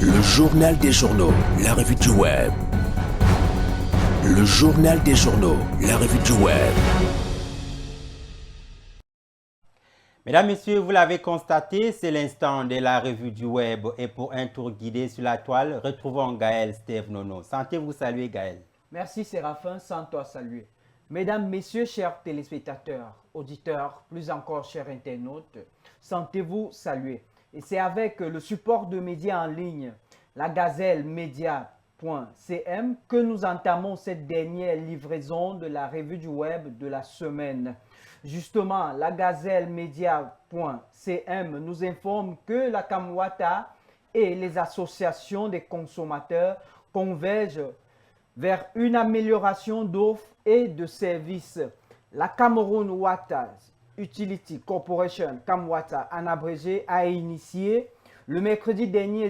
Le journal des journaux, la revue du web. Le journal des journaux, la revue du web. Mesdames, Messieurs, vous l'avez constaté, c'est l'instant de la revue du web et pour un tour guidé sur la toile, retrouvons Gaël Steve Nono. Sentez-vous saluer Gaël. Merci Séraphin, sans toi saluer. Mesdames, Messieurs, chers téléspectateurs, auditeurs, plus encore chers internautes, sentez-vous saluer. Et c'est avec le support de médias en ligne, la gazelle média.cm, que nous entamons cette dernière livraison de la revue du web de la semaine. Justement, la gazelle média.cm nous informe que la Kamwata et les associations des consommateurs convergent vers une amélioration d'offres et de services. La Cameroon Water Utility Corporation, Camwata en abrégé, a initié le mercredi dernier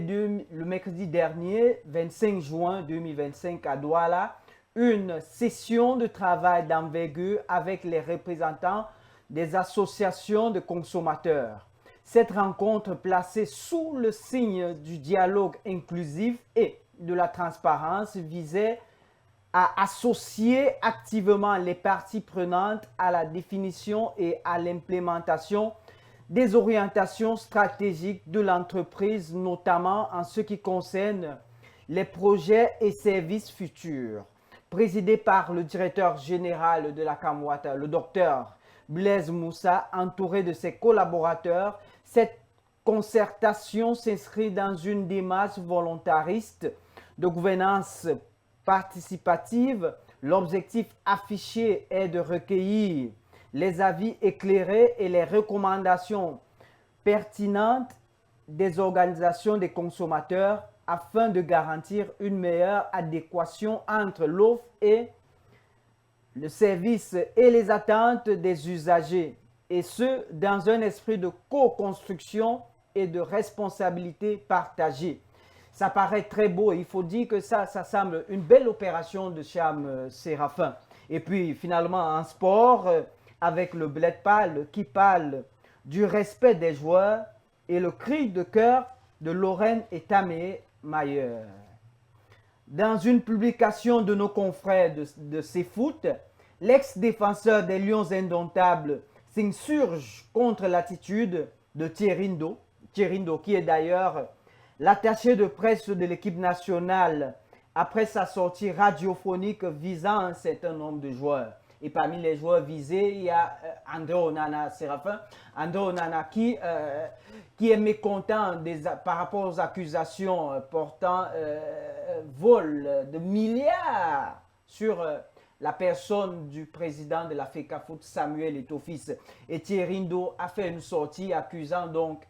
25 juin 2025 à Douala, une session de travail d'envergure avec les représentants des associations de consommateurs. Cette rencontre placée sous le signe du dialogue inclusif et de la transparence visait à associer activement les parties prenantes à la définition et à l'implémentation des orientations stratégiques de l'entreprise, notamment en ce qui concerne les projets et services futurs. Présidé par le directeur général de la Kamwata, le docteur Blaise Moussa, entouré de ses collaborateurs, cette concertation s'inscrit dans une démarche volontariste de gouvernance participative. L'objectif affiché est de recueillir les avis éclairés et les recommandations pertinentes des organisations des consommateurs afin de garantir une meilleure adéquation entre l'offre et le service et les attentes des usagers, et ce, dans un esprit de co-construction et de responsabilité partagée. Ça paraît très beau. Il faut dire que ça semble une belle opération de Cham Séraphin. Et puis finalement en sport, avec le Bled Pâle qui parle du respect des joueurs et le cri de cœur de Lorraine et Tamé Mayer. Dans une publication de nos confrères de CFoot, l'ex-défenseur des Lions indomptables s'insurge contre l'attitude de Thierrindo, qui est d'ailleurs l'attaché de presse de l'équipe nationale après sa sortie radiophonique visant un certain nombre de joueurs. Et parmi les joueurs visés, il y a André Onana Séraphin. André Onana qui est mécontent par rapport aux accusations portant vol de milliards sur la personne du président de la FECAFOOT, Samuel Eto'o-Fils. Et Thierrindo a fait une sortie accusant donc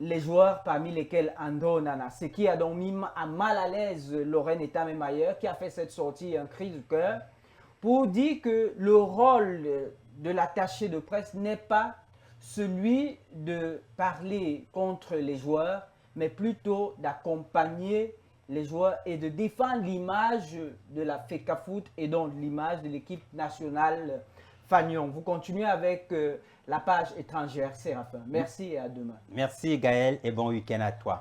les joueurs parmi lesquels André Onana, ce qui a donc mis à mal à l'aise Lorraine et Tamé Mayer, qui a fait cette sortie, un cri de cœur, pour dire que le rôle de l'attaché de presse n'est pas celui de parler contre les joueurs, mais plutôt d'accompagner les joueurs et de défendre l'image de la FECAFOOT et donc l'image de l'équipe nationale Fagnon. Vous continuez avec la page étrangère, Séraphin. Merci et à demain. Merci Gaël et bon week-end à toi.